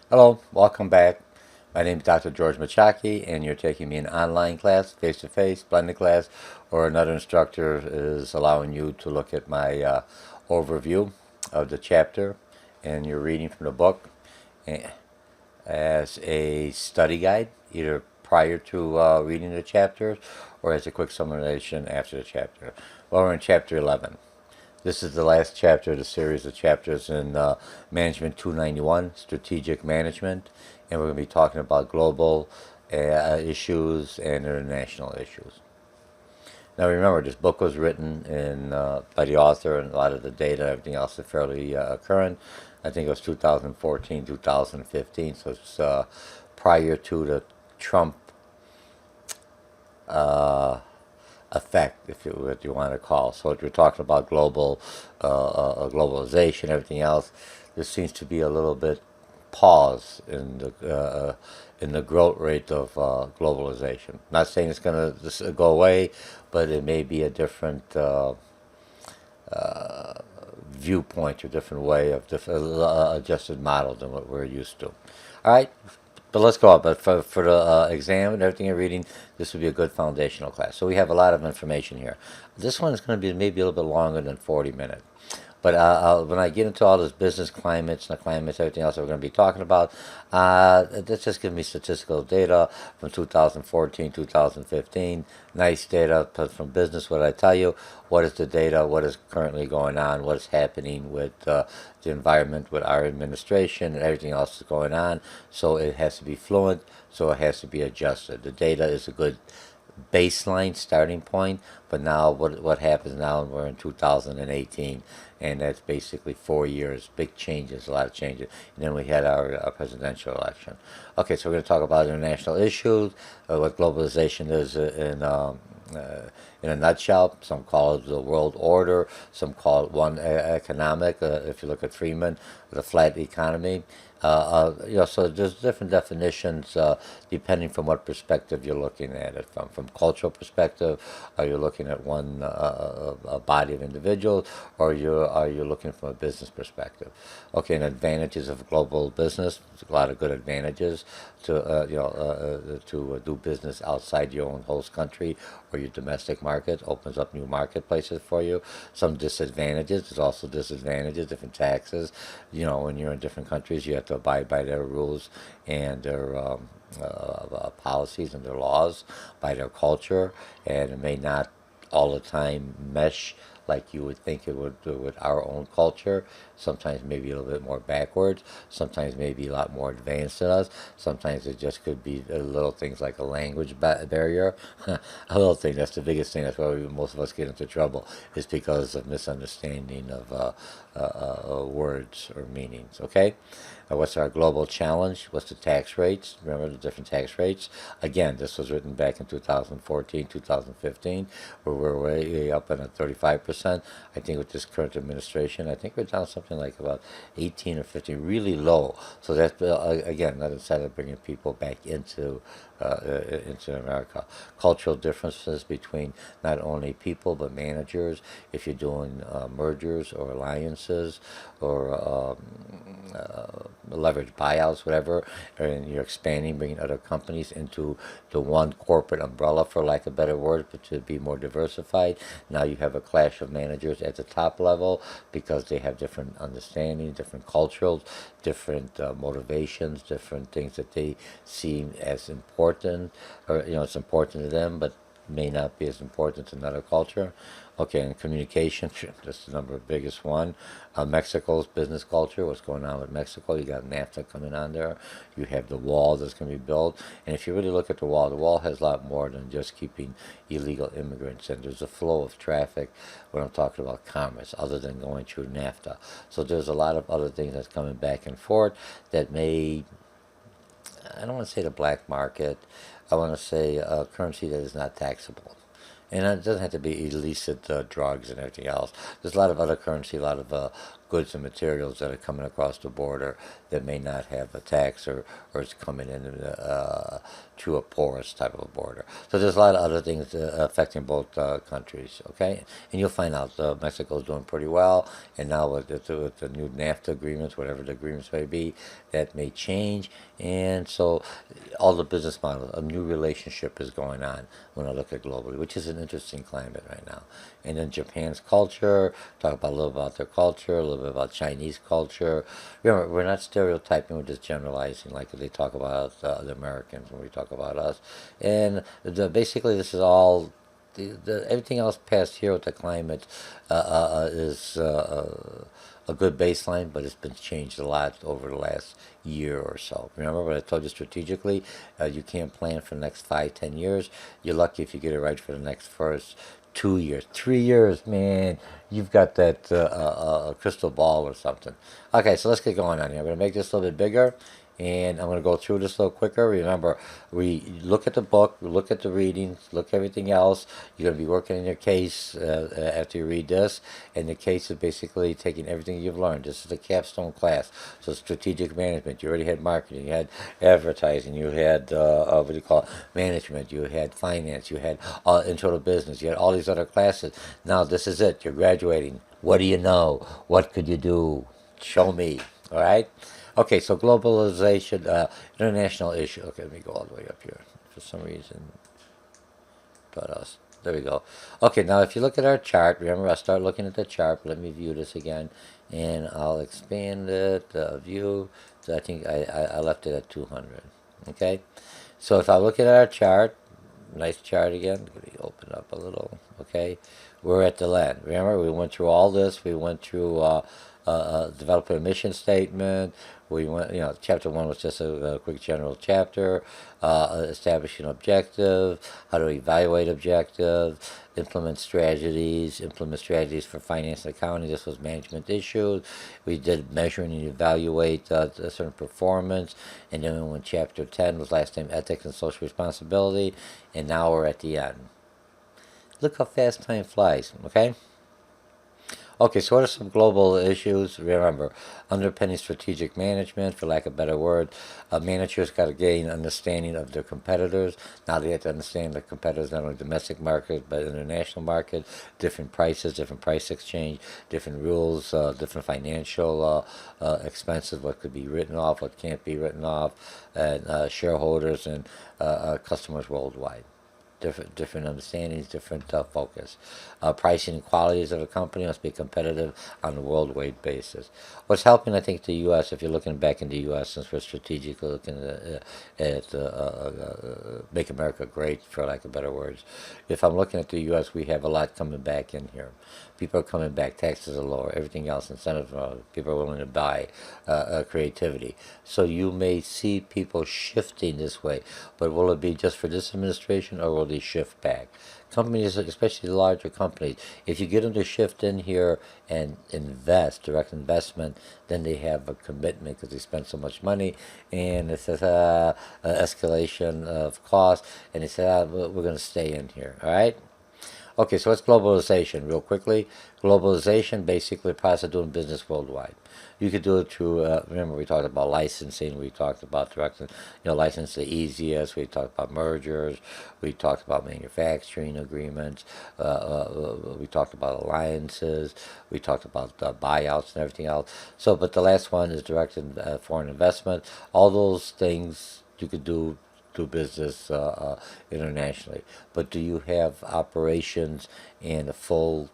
Hello, welcome back. My name is Dr. George Mochocki, and you're taking me an online class, face-to-face, blended class, or another instructor is allowing you to look at my overview of the chapter, and you're reading from the book as a study guide, either prior to reading the chapters or as a quick summation after the chapter. Well, we're in chapter 11. This is the last chapter of the series of chapters in Management 291, Strategic Management, and we're going to be talking about global issues and international issues. Now remember, this book was written by the author, and a lot of the data and everything else is fairly current. I think it was 2014, 2015, so it's prior to the Trump uh, effect, if you what you want to call. So if you're talking about globalization, everything else, there seems to be a little bit pause in the growth rate of globalization. Not saying it's going to go away, but it may be a different viewpoint or different way of adjusted model than what we're used to. All right, but let's go on. But for the exam and everything you're reading, this would be a good foundational class. So we have a lot of information here. This one is going to be maybe a little bit longer than 40 minutes. But when I get into all this business climates and the climates, everything else that we're going to be talking about, that's just giving me statistical data from 2014, 2015. Nice data from business. What I tell you, what is the data, what is currently going on, what is happening with the environment, with our administration, and everything else that's going on. So it has to be fluent, so it has to be adjusted. The data is a good baseline starting point, but now what happens now, we're in 2018, and that's basically 4 years, big changes, a lot of changes, and then we had our presidential election. Okay, so we're going to talk about international issues, what globalization is in a nutshell. Some call it the world order, some call it one economic, if you look at Freeman, the flat economy. So there's different definitions depending from what perspective you're looking at it from. From cultural perspective, are you looking at one a body of individuals, or are you looking from a business perspective? Okay, and advantages of global business. There's a lot of good advantages to do business outside your own host country or your domestic market. Opens up new marketplaces for you. Some disadvantages. There's also disadvantages, different taxes. When you're in different countries, you have to abide by their rules and their policies and their laws, by their culture, and it may not all the time mesh like you would think it would do with our own culture. Sometimes maybe a little bit more backwards. Sometimes maybe a lot more advanced than us. Sometimes it just could be little things like a language barrier. A little thing, that's the biggest thing. That's why most of us get into trouble, is because of misunderstanding of words or meanings. Okay? What's our global challenge? What's the tax rates? Remember the different tax rates? Again, this was written back in 2014, 2015, where we're way up at 35%. I think with this current administration, I think we're down something like about 18 or 15, really low. So that's, again, not instead of bringing people back into America. Cultural differences between not only people but managers. If you're doing mergers or alliances or leverage buyouts, whatever, and you're expanding, bringing other companies into the one corporate umbrella, for lack of a better word, but to be more diversified. Now you have a clash of managers at the top level because they have different understanding, different cultures, different motivations, different things that they see as important, or it's important to them, but may not be as important to another culture. Okay, and communication, that's the number biggest one. Mexico's business culture, what's going on with Mexico? You got NAFTA coming on there. You have the wall that's going to be built. And if you really look at the wall has a lot more than just keeping illegal immigrants in. There's a flow of traffic when I'm talking about commerce, other than going through NAFTA. So there's a lot of other things that's coming back and forth that may, I don't want to say the black market, I want to say a currency that is not taxable. And it doesn't have to be illicit drugs and everything else. There's a lot of other currency, a lot of goods and materials that are coming across the border that may not have a tax, or it's coming in through a porous type of a border. So there's a lot of other things affecting both countries, okay? And you'll find out Mexico's doing pretty well, and now with the new NAFTA agreements, whatever the agreements may be, that may change. And so all the business models, a new relationship is going on when I look at globally, which is an interesting climate right now. And then Japan's culture, talk about a little about their culture, a little bit about Chinese culture. Remember, we're not stereotyping, we're just generalizing, like they talk about the Americans when we talk about us. And basically, this is all everything else past here with the climate is a good baseline, but it's been changed a lot over the last year or so. Remember what I told you strategically? You can't plan for the next 5, 10 years. You're lucky if you get it right for the next first 2 years, 3 years, man. You've got that crystal ball or something. Okay, so let's get going on here. I'm going to make this a little bit bigger, and I'm going to go through this a little quicker. Remember, we look at the book, look at the readings, look at everything else. You're going to be working in your case after you read this, and the case is basically taking everything you've learned. This is the capstone class. So strategic management, you already had marketing, you had advertising, you had, what do you call it, management, you had finance, you had internal business, you had all these other classes. Now this is it. You're graduating. What do you know? What could you do? Show me. All right? Okay, so globalization, international issue. Okay, let me go all the way up here for some reason. But there we go. Okay, now if you look at our chart, remember I start looking at the chart. Let me view this again, and I'll expand it. View. So I think I left it at 200. Okay, so if I look at our chart, nice chart again. Let me open up a little. Okay, we're at the land. Remember, we went through all this. We went through develop a mission statement. We went, chapter 1 was just a quick general chapter. Establish an objective, how to evaluate objectives, implement strategies for finance and accounting. This was management issues. We did measuring and evaluate a certain performance. And then we went chapter 10 was last time ethics and social responsibility. And now we're at the end. Look how fast time flies, okay? Okay, so what are some global issues? Remember, underpinning strategic management, for lack of a better word. Managers got to gain understanding of their competitors. Now they have to understand the competitors, not only domestic market, but international market, different prices, different price exchange, different rules, different financial expenses, what could be written off, what can't be written off, and shareholders and customers worldwide. Different understandings, different focus. Pricing and qualities of a company must be competitive on a worldwide basis. What's helping, I think, the U.S., if you're looking back in the U.S., since we're strategically looking at Make America Great, for lack of better words, if I'm looking at the U.S., we have a lot coming back in here. People are coming back, taxes are lower, everything else, incentives are lower, people are willing to buy, creativity. So you may see people shifting this way, but will it be just for this administration, or will they shift back? Companies, especially the larger companies, if you get them to shift in here and invest, direct investment, then they have a commitment because they spend so much money, and it says escalation of cost, and they say, we're going to stay in here, all right? Okay, so what's globalization? Real quickly, globalization, basically the process of doing business worldwide. You could do it through, remember we talked about licensing, we talked about direct, license the easiest, we talked about mergers, we talked about manufacturing agreements, we talked about alliances, we talked about buyouts and everything else. So, but the last one is direct foreign investment. All those things you could do business internationally. But do you have operations and a full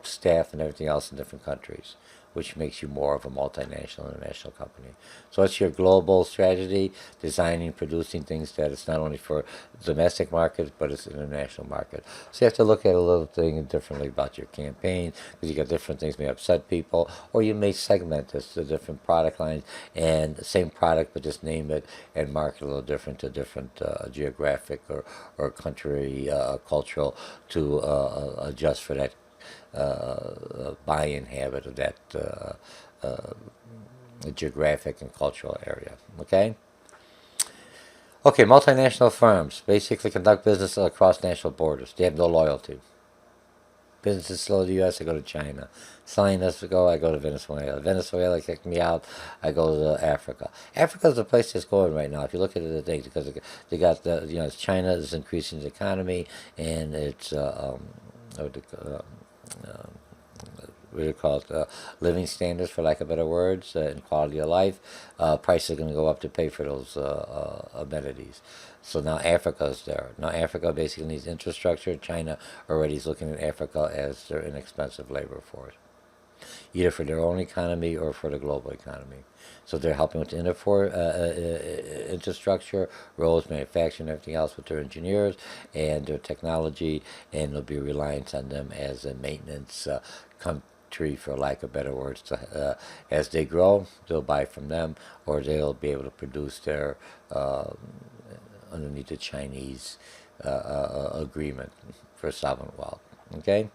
staff and everything else in different countries, which makes you more of a multinational international company? So it's your global strategy, designing, producing things that it's not only for domestic markets, but it's international market. So you have to look at a little thing differently about your campaign, because you got different things may upset people, or you may segment this to different product lines, and the same product, but just name it and market a little different to different geographic or country cultural to adjust for that buy-in habit of that geographic and cultural area. Okay? Okay, multinational firms basically conduct business across national borders. They have no loyalty. business is slow in the U.S., I go to China. Selling this to go, I go to Venezuela. Venezuela kicked me out, I go to Africa. Africa's the place that's going right now. If you look at the things, because they got the, China is increasing its economy, and it's what do you call it, living standards, for lack of better words, and quality of life. Prices are going to go up to pay for those amenities. So now Africa's there. Now Africa basically needs infrastructure. China already is looking at Africa as their inexpensive labor force, either for their own economy or for the global economy. So they're helping with the infrastructure, roads, manufacturing, everything else with their engineers and their technology, and there'll be reliance on them as a maintenance country, for lack of better words. As they grow, they'll buy from them, or they'll be able to produce their underneath the Chinese agreement for sovereign wealth. Okay?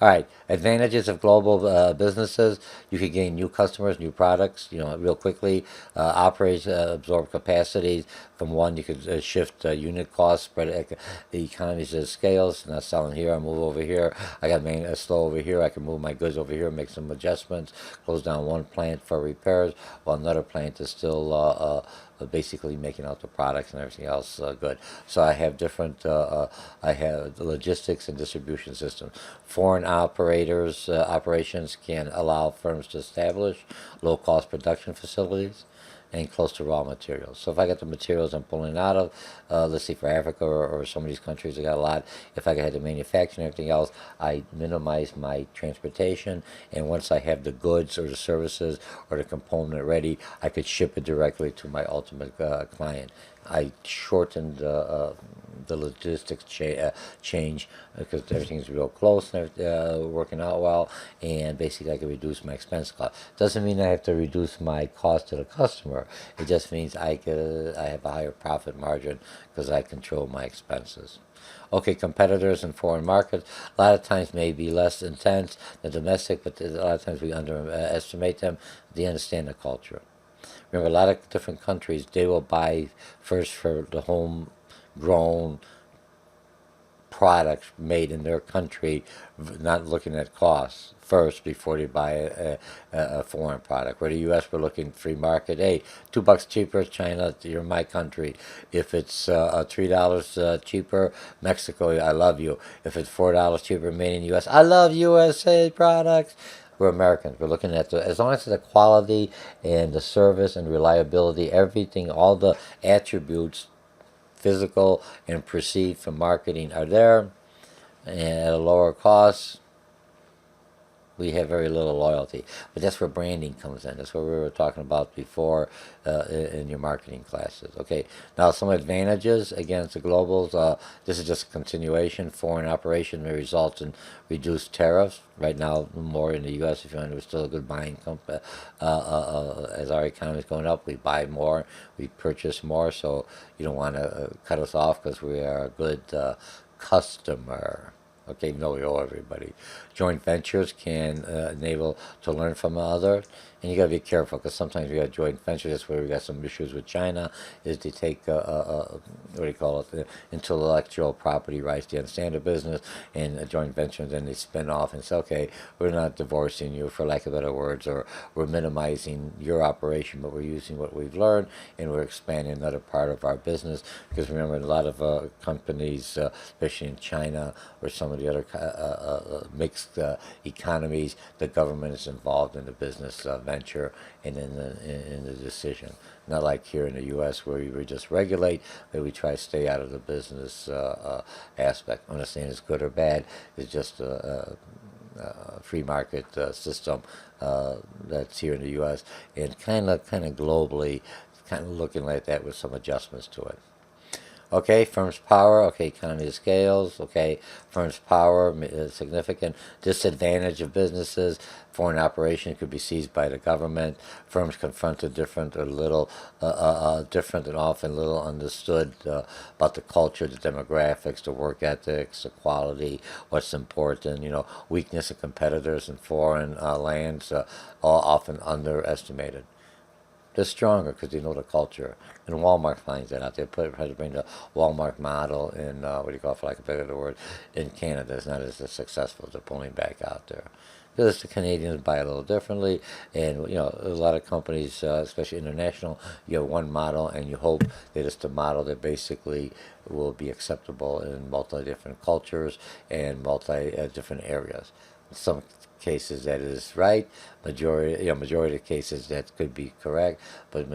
All right, advantages of global businesses. You can gain new customers, new products, real quickly. Operate, absorb capacities from one. You could shift unit costs, spread the economies of scales. Not selling here, I move over here. I got a store over here. I can move my goods over here, make some adjustments. Close down one plant for repairs, while another plant is still basically making out the products and everything else good. So I have different, I have the logistics and distribution systems. Foreign operations can allow firms to establish low-cost production facilities and close to raw materials. So if I got the materials I'm pulling out of, let's see, for Africa or some of these countries, I got a lot. If I had to manufacture and everything else, I minimize my transportation, and once I have the goods or the services or the component ready, I could ship it directly to my ultimate client. I shortened the logistics change because everything's real close and working out well, and basically I can reduce my expense cost. Doesn't mean I have to reduce my cost to the customer. It just means I have a higher profit margin because I control my expenses. Okay, competitors in foreign markets a lot of times may be less intense than domestic, but a lot of times we underestimate them. They understand the culture. Remember, a lot of different countries, they will buy first for the homegrown products made in their country, not looking at costs first before they buy a foreign product. Where the U.S., we're looking free market. Hey, $2 cheaper, China, you're my country. If it's $3 cheaper, Mexico, I love you. If it's $4 cheaper, made in U.S., I love USA products. We're Americans. We're looking at as long as the quality and the service and reliability, everything, all the attributes, physical and perceived from marketing, are there, and at a lower cost, we have very little loyalty. But that's where branding comes in. That's what we were talking about before in your marketing classes. Okay, now some advantages against the globals. This is just a continuation. Foreign operation may result in reduced tariffs. Right now, more in the U.S., if you want, we're still a good buying company. As our economy is going up, we buy more, we purchase more, so you don't want to cut us off because we are a good customer. Okay, no, we owe everybody. Joint ventures can enable to learn from others, and you got to be careful because sometimes we got joint ventures. That's where we got some issues with China. Is they take what do you call it, intellectual property rights. They understand the business and a joint venture, and then they spin off and say, okay, we're not divorcing you, for lack of better words, or we're minimizing your operation, but we're using what we've learned and we're expanding another part of our business. Because remember, a lot of companies, especially in China or some of the other mixed economies, the government is involved in the business venture and in the decision. Not like here in the U.S. where we just regulate, but we try to stay out of the business aspect. I'm not saying it's good or bad. It's just a free market system that's here in the U.S. and kind of globally, kind of looking like that with some adjustments to it. Okay, firm's power. Okay, economy of scales. Okay, firm's power is significant. Disadvantage of businesses. Foreign operation could be seized by the government. Firms confronted different or little different and often little understood about the culture, the demographics, the work ethics, the quality, what's important. Weakness of competitors in foreign lands, all often underestimated. they're stronger because they know the culture. And Walmart finds that out. They try to bring the Walmart model in, what do you call it, for lack of a better word, in Canada. It's not as successful. They're pulling back out there. Because the Canadians buy a little differently, and a lot of companies, especially international, you have one model, and you hope that it's the model that basically will be acceptable in multi different cultures and multi different areas. In some cases that is right, majority of cases that could be correct, but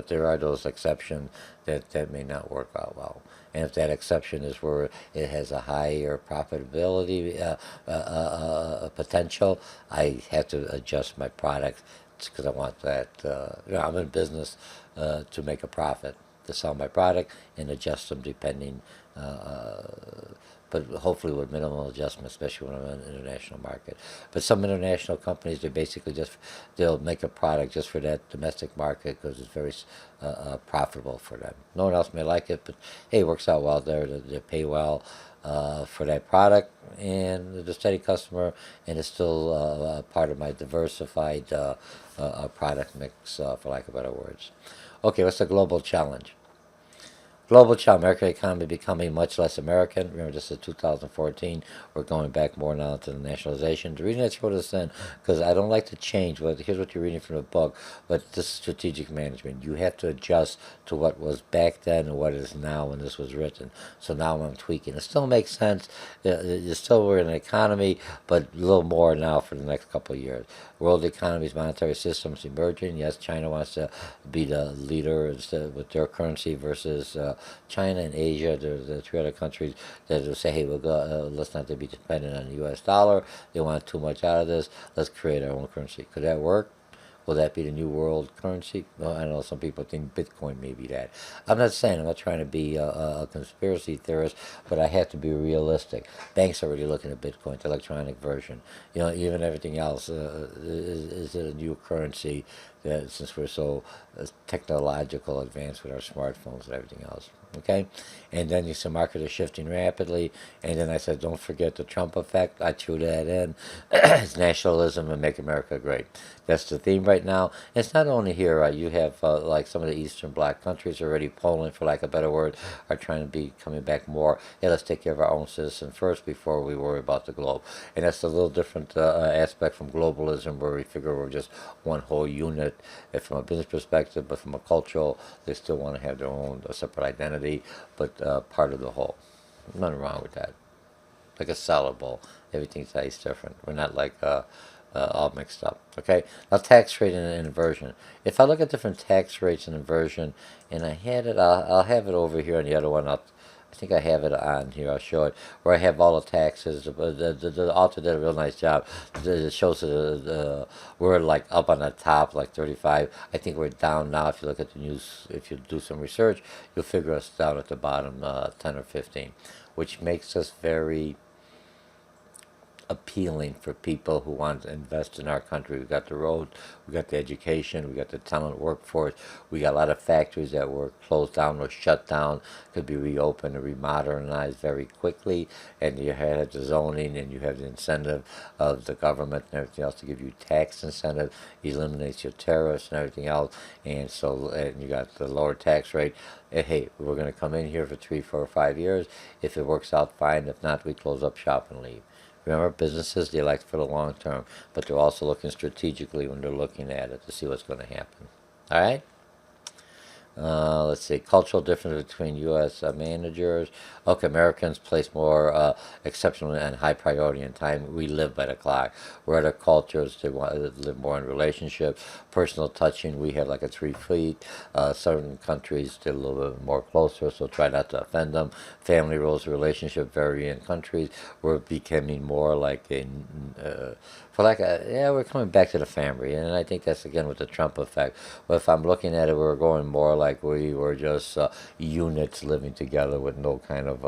there are those exceptions that may not work out well. And if that exception is where it has a higher profitability potential, I have to adjust my product because I want that. I'm in business to make a profit, to sell my product and adjust them depending. But hopefully with minimal adjustment, especially when I'm in an international market. But some international companies, they basically they'll make a product just for that domestic market because it's very profitable for them. No one else may like it, but hey, it works out well there. They pay well for that product, and the steady customer, and it's still part of my diversified product mix, for lack of better words. Okay, what's the global challenge? Global challenge, American economy becoming much less American. Remember, this is 2014. We're going back more now to the nationalization. The reason I throw this in, because I don't like to change. But here's what you're reading from the book. But this is strategic management. You have to adjust to what was back then and what is now when this was written. So now I'm tweaking. It still makes sense. You still we're in an economy, but a little more now for the next couple of years. World economy's monetary system's emerging. Yes, China wants to be the leader with their currency versus China and Asia. There's the three other countries that will say, hey, we'll go, let's not be dependent on the U.S. dollar. They want too much out of this. Let's create our own currency. Could that work? Will that be the new world currency? Well, I know some people think Bitcoin may be that. I'm not saying, I'm not trying to be a conspiracy theorist, but I have to be realistic. Banks are already looking at Bitcoin, the electronic version. Even everything else is a new currency that, since we're so technological advanced with our smartphones and everything else. Okay, and then you see market is shifting rapidly, and then I said, don't forget the Trump effect. I threw that in. It's nationalism and make America great. That's the theme right now. It's not only here. You have like some of the Eastern Bloc countries already. Poland, for lack of a better word, are trying to be coming back more. Hey, let's take care of our own citizens first before we worry about the globe. And that's a little different aspect from globalism, where we figure we're just one whole unit from a business perspective, but from a cultural, they still want to have their own separate identity, but part of the whole. Nothing wrong with that. Like a salad bowl, everything tastes different. We're not like all mixed up. Okay, now tax rate and inversion. If I look at different tax rates and inversion, and I had it, I'll have it over here on the other one. I think I have it on here. I'll show it where I have all the taxes. The author did a real nice job. It shows we're like up on the top, like 35. I think we're down now. If you look at the news, if you do some research, you'll figure us down at the bottom, 10 or 15, which makes us very appealing for people who want to invest in our country. We got the road, we got the education, we got the talent workforce, we got a lot of factories that were closed down or shut down, could be reopened or remodernized very quickly, and you have the zoning and you have the incentive of the government and everything else to give you tax incentive, eliminates your tariffs and everything else, and you got the lower tax rate. And hey, we're going to come in here for 3, 4, or 5 years. If it works out, fine. If not, we close up shop and leave. Remember, businesses, they like for the long term, but they're also looking strategically when they're looking at it to see what's going to happen. All right? Let's see, cultural difference between U.S. Managers. Okay, Americans place more exceptional and high priority in time. We live by the clock. Where other cultures, they want to live more in relationships. Personal touching, we have like a 3 feet. Certain countries, they're a little bit more closer, so try not to offend them. Family roles, relationship vary in countries. We're becoming more like we're coming back to the family, and I think that's again with the Trump effect. But if I'm looking at it, we're going more like we were just units living together with no kind of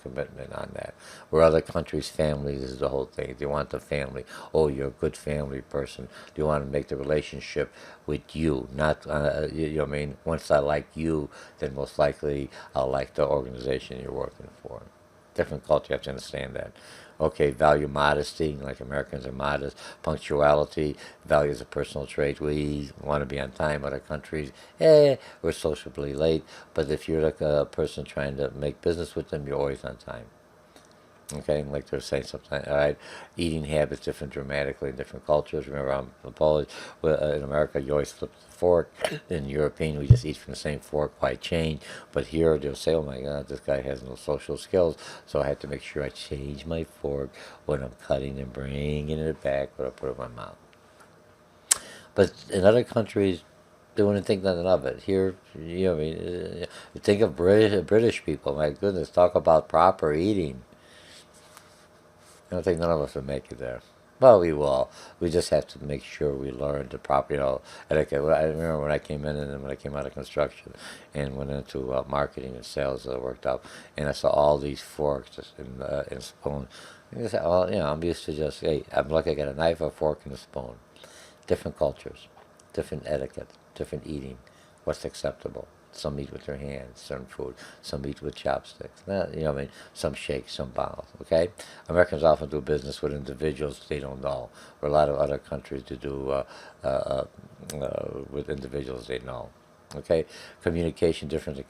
commitment on that. Where other countries, families is the whole thing. They want the family. Oh, you're a good family person. They want to make the relationship with you, not I mean, once I like you, then most likely I'll like the organization you're working for. Different culture, you have to understand that. Okay, value modesty, like Americans are modest. Punctuality, values a personal trait. We want to be on time. Other countries, we're sociably late. But if you're like a person trying to make business with them, you're always on time. Okay, like they're saying sometimes, all right, eating habits different dramatically in different cultures. Remember, I'm Polish. Well, in America, you always flip the fork. In European, we just eat from the same fork. Why change? But here, they'll say, "Oh my God, this guy has no social skills." So I have to make sure I change my fork when I'm cutting and bringing it back when I put it in my mouth. But in other countries, they wouldn't think nothing of it. Here, I mean, you think of British people. My goodness, talk about proper eating. I don't think none of us will make it there. Well, we will. We just have to make sure we learn the proper, etiquette. I remember when I came in and when I came out of construction and went into marketing and sales that I worked out, and I saw all these forks and spoons. And I said, well, I'm used to just, hey, I'm lucky I got a knife, a fork, and a spoon. Different cultures, different etiquette, different eating, what's acceptable. Some eat with their hands, certain food. Some eat with chopsticks. Some shake, some bow. Okay? Americans often do business with individuals they don't know, or a lot of other countries to do with individuals they know. Okay? Communication, different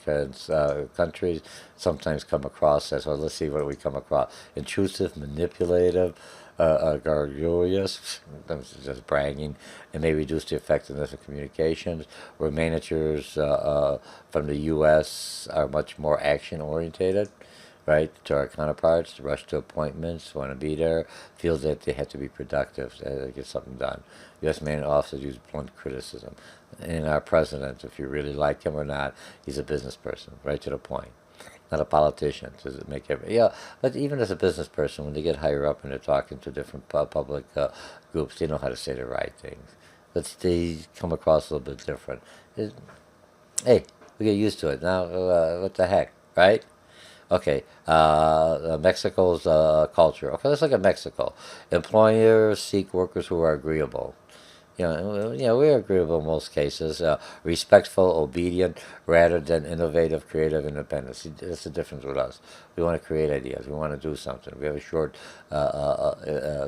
countries sometimes come across as, well, let's see what we come across. Intrusive, manipulative, garrulous, that's just bragging, and may reduce the effectiveness of communications. Where managers from the U.S. are much more action orientated, right? To our counterparts, rush to appointments, want to be there, feels that they have to be productive to get something done. U.S. management officers use blunt criticism. And our president, if you really like him or not, he's a business person, right to the point. Not a politician. Does it make every But even as a business person, when they get higher up and they're talking to different public groups, they know how to say the right things. But they come across a little bit different. Hey, we get used to it now. What the heck, right? Okay, Mexico's culture. Okay, let's look at Mexico. Employers seek workers who are agreeable. We're agreeable in most cases. Respectful, obedient, rather than innovative, creative, independent. See, that's the difference with us. We want to create ideas. We want to do something. We have a short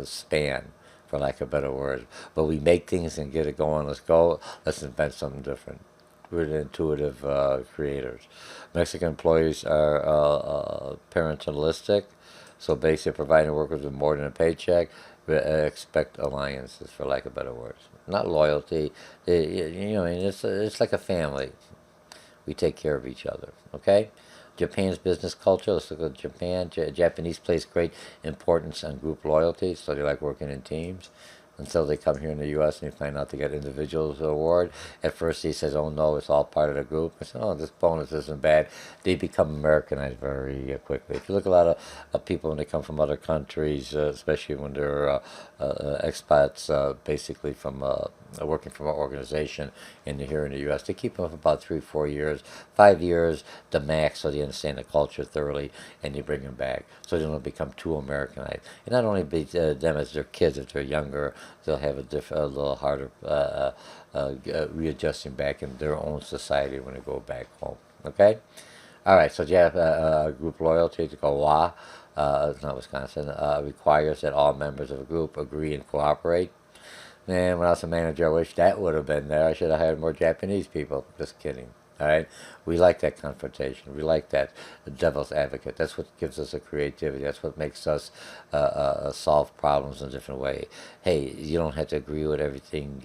span, for lack of better words. But we make things and get it going. Let's go. Let's invent something different. We're the intuitive creators. Mexican employees are parentalistic, so basically providing workers with more than a paycheck. We expect alliances, for lack of better words. Not loyalty. It's like a family. We take care of each other. Okay. Japan's business culture. Let's look at Japan. Japanese place great importance on group loyalty, so they like working in teams. Until they come here in the U.S. and you find out they get individuals award. At first he says, "Oh no, it's all part of the group." I said, "Oh, this bonus isn't bad." They become Americanized very quickly. If you look at a lot of people when they come from other countries, especially when they're expats, basically from working from an organization here in the U.S., they keep them for about 3-4 years, 5 years, the max, so they understand the culture thoroughly, and they bring them back, so they don't become too Americanized. And not only be them as their kids, if they're younger, they'll have a little harder readjusting back in their own society when they go back home. Okay? All right, so group loyalty to go WA, it's not Wisconsin, requires that all members of a group agree and cooperate. Man, when I was a manager, I wish that would have been there. I should have hired more Japanese people. Just kidding. All right, we like that confrontation. We like that devil's advocate. That's what gives us a creativity. That's what makes us solve problems in a different way. Hey, you don't have to agree with everything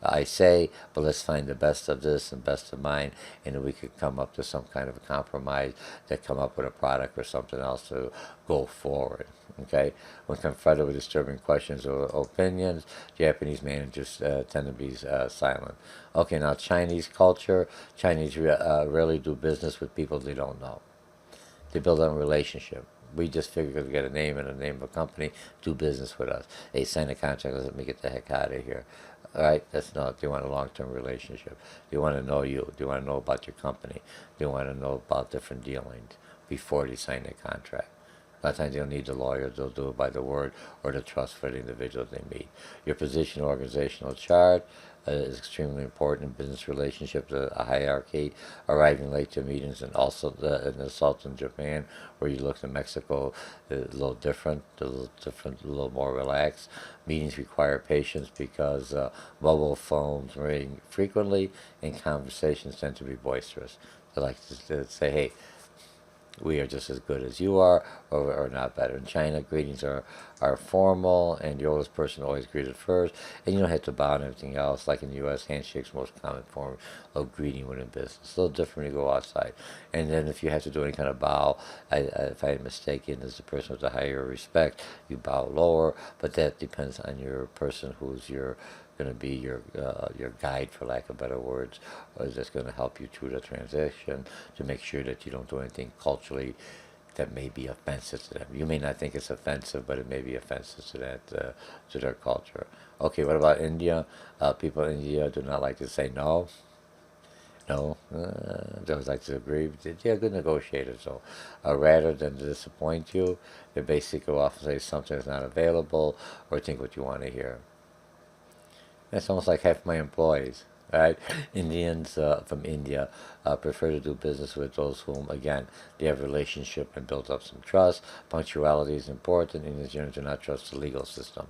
I say, but let's find the best of this and best of mine, and then we could come up to some kind of a compromise that come up with a product or something else to go forward. Okay, when confronted with disturbing questions or opinions, Japanese managers tend to be silent. Okay, now Chinese culture. Chinese rarely do business with people they don't know. They build on a relationship. We just figure we get a name and a name of a company, do business with us. They sign a contract, let me get the heck out of here. All right, that's not. They want a long-term relationship. They want to know you. They want to know about your company. They want to know about different dealings before they sign a contract. A lot of times they don't need the lawyers. They'll do it by the word or the trust for the individuals they meet. Your position, organizational chart. is extremely important in business relationships, a hierarchy, arriving late to meetings, and also an assault in Japan, where you look at Mexico, a little different, a little more relaxed. Meetings require patience because mobile phones ring frequently, and conversations tend to be boisterous. They like to say, hey, we are just as good as you are, or not better. In China, greetings are formal, and the oldest person always greeted first, and you don't have to bow and everything else. Like in the U.S., handshakes most common form of greeting within business. It's a little different when you go outside. And then if you have to do any kind of bow, if I'm mistaken, as the person with the higher respect, you bow lower, but that depends on your person who's your going to be your guide, for lack of better words, or is just going to help you through the transition to make sure that you don't do anything culturally that may be offensive to them. You may not think it's offensive, but it may be offensive to to their culture. Okay, what about India? People in India do not like to say no. No, they always like to agree. Yeah, good negotiators. So, rather than disappoint you, they basically will often say something is not available or think what you want to hear. It's almost like half my employees, right? Indians from India prefer to do business with those whom, again, they have a relationship and build up some trust. Punctuality is important. Indians generally do not trust the legal system.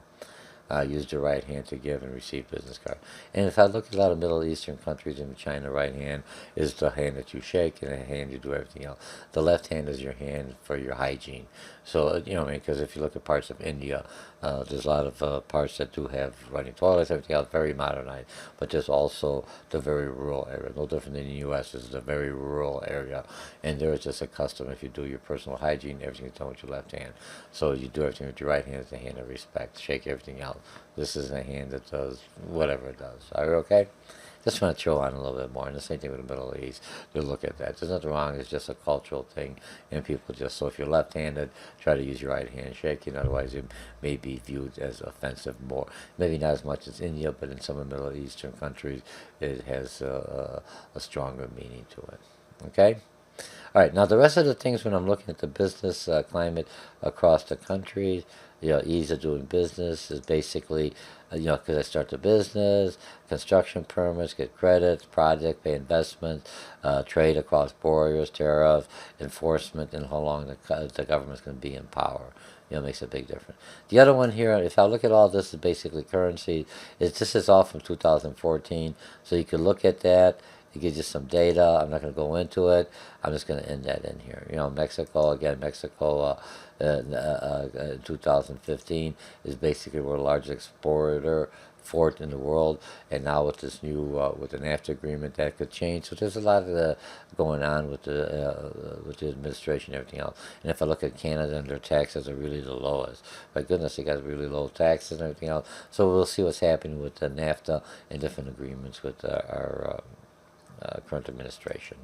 Use the right hand to give and receive business cards. And if I look at a lot of Middle Eastern countries, in China, right hand is the hand that you shake, and the hand you do everything else. The left hand is your hand for your hygiene. So, you know, because if you look at parts of India, there's a lot of parts that do have running toilets, everything else, very modernized. But there's also the very rural area. No different than the U.S. This is a very rural area. And there is just a custom, if you do your personal hygiene, everything is done with your left hand. So you do everything with your right hand, it's a hand of respect. Shake everything out. This is a hand that does whatever it does. Are you okay? Just want to chill on a little bit more. And the same thing with the Middle East. You look at that. There's nothing wrong. It's just a cultural thing. And people just, so if you're left-handed, try to use your right hand shaking. Otherwise, it may be viewed as offensive more. Maybe not as much as India, but in some of the Middle Eastern countries, it has a stronger meaning to it. Okay? All right, now the rest of the things when I'm looking at the business climate across the country, ease of doing business is basically, because I start the business, construction permits, get credits, project, pay investments, trade across borders, tariffs, enforcement, and how long the government's going to be in power. Makes a big difference. The other one here, if I look at all this, is basically currency. This is all from 2014, so you can look at that. It gives you some data. I'm not going to go into it. I'm just going to end that in here. Mexico, again, Mexico 2015 is basically we're the largest exporter in the world, and now with this new with the NAFTA agreement, that could change. So there's a lot of going on with the administration and everything else. And if I look at Canada, and their taxes are really the lowest. My goodness, they got really low taxes and everything else. So we'll see what's happening with the NAFTA and different agreements with our current administration.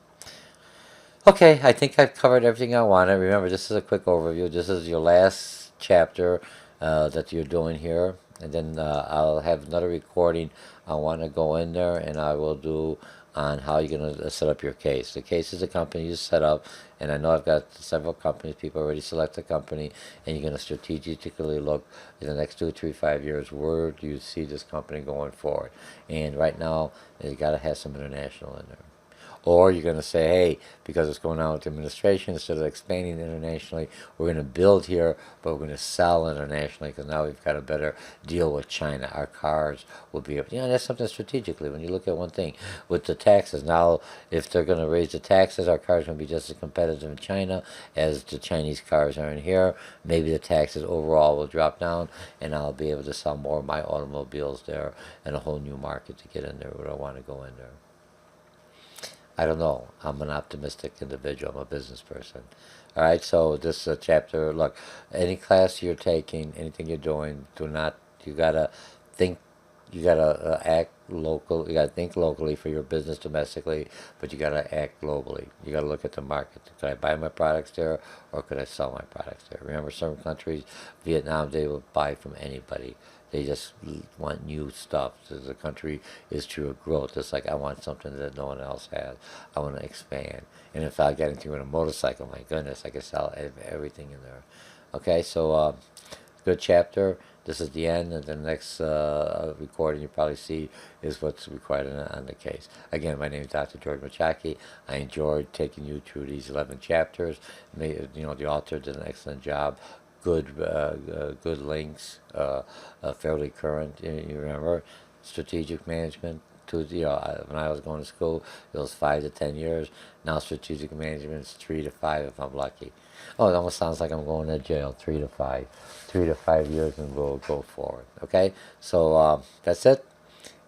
Okay, I think I've covered everything I wanted. Remember, this is a quick overview. This is your last chapter that you're doing here. And then I'll have another recording. I want to go in there and I will do on how you're going to set up your case. The case is a company you set up, and I know I've got several companies. People already select a company, and you're going to strategically look in the next 2, 3, 5 years, where do you see this company going forward? And right now, you got to have some international in there. Or you're going to say, hey, because it's going on with the administration, instead of expanding internationally, we're going to build here, but we're going to sell internationally because now we've got a better deal with China. Our cars will be able, that's something strategically. When you look at one thing with the taxes, now if they're going to raise the taxes, our cars are going to be just as competitive in China as the Chinese cars are in here. Maybe the taxes overall will drop down, and I'll be able to sell more of my automobiles there and a whole new market to get in there where I want to go in there. I don't know. I'm an optimistic individual. I'm a business person. All right, so this chapter, look, any class you're taking, anything you're doing, you got to think, you got to act local, you got to think locally for your business domestically, but you got to act globally. You got to look at the market. Could I buy my products there, or could I sell my products there? Remember, some countries, Vietnam, they will buy from anybody. They just want new stuff. The country is true of growth. It's like, I want something that no one else has. I want to expand. And if I get into a motorcycle, my goodness, I can sell everything in there. Okay, so good chapter. This is the end, and the next recording you probably see is what's required on the case. Again, my name is Dr. George Mochocki. I enjoyed taking you through these 11 chapters. The author did an excellent job. Good links, fairly current. You remember, strategic management. When I was going to school, it was 5 to 10 years. Now strategic management is 3 to 5 if I'm lucky. Oh, it almost sounds like I'm going to jail. 3 to 5 years, and we'll go forward. Okay, so that's it,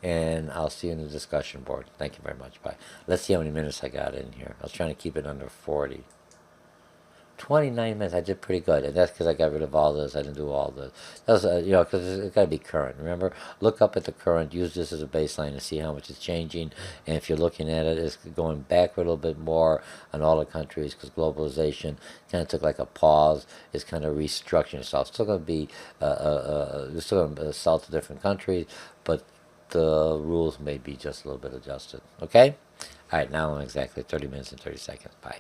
and I'll see you in the discussion board. Thank you very much. Bye. Let's see how many minutes I got in here. I was trying to keep it under 40. 29 minutes. I did pretty good, and that's because I got rid of all this. I didn't do all this. That's because it's got to be current. Remember, look up at the current. Use this as a baseline to see how much it's changing. And if you're looking at it, it's going backward a little bit more on all the countries because globalization kind of took like a pause. It's kind of restructuring itself. It's still going to be, we're still going to sell to different countries, but the rules may be just a little bit adjusted. Okay. All right. Now I'm exactly 30 minutes and 30 seconds. Bye.